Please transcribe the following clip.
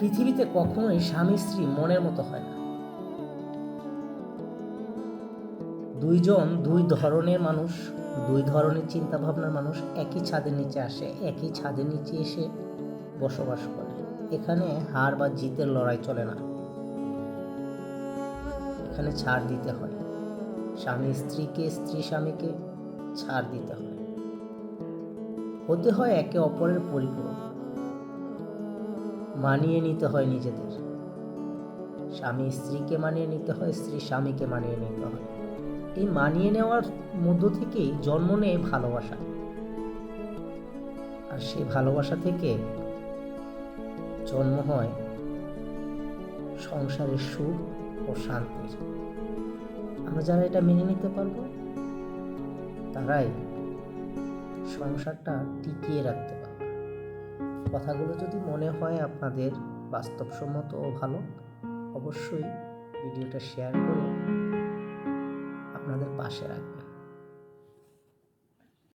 পৃথিবীতে কখনোই স্বামী স্ত্রী মনের মতো হয় না। দুইজন দুই ধরনের মানুষ, দুই ধরনের চিন্তা ভাবনার মানুষ একই ছাদের নিচে আসে, একই ছাদের নিচে এসে বসবাস করে। এখানে হার বা জিতের লড়াই চলে না, এখানে ছাড় দিতে হয়। স্বামী স্ত্রীকে, স্ত্রী স্বামীকে ছাড় দিতে হয়, হতে হয় একে অপরের পরিপূরক, মানিয়ে নিতে হয় নিজেদের। স্বামী স্ত্রীকে মানিয়ে নিতে হয়, স্ত্রী স্বামীকে মানিয়ে নিতে হয়। এই মানিয়ে নেওয়ার মধ্য থেকেই জন্ম নেয় ভালোবাসা, আর সেই ভালোবাসা থেকে জন্ম হয় সংসারের সুখ ও শান্তির। আমরা যারা এটা মেনে নিতে পারবো তারাই সংসারটা টিকিয়ে রাখতে পারবে। কথাগুলো যদি মনে হয় আপনাদের বাস্তবসম্মত ও ভালো, অবশ্যই ভিডিওটা শেয়ার করে আপনাদের পাশে রাখবেন।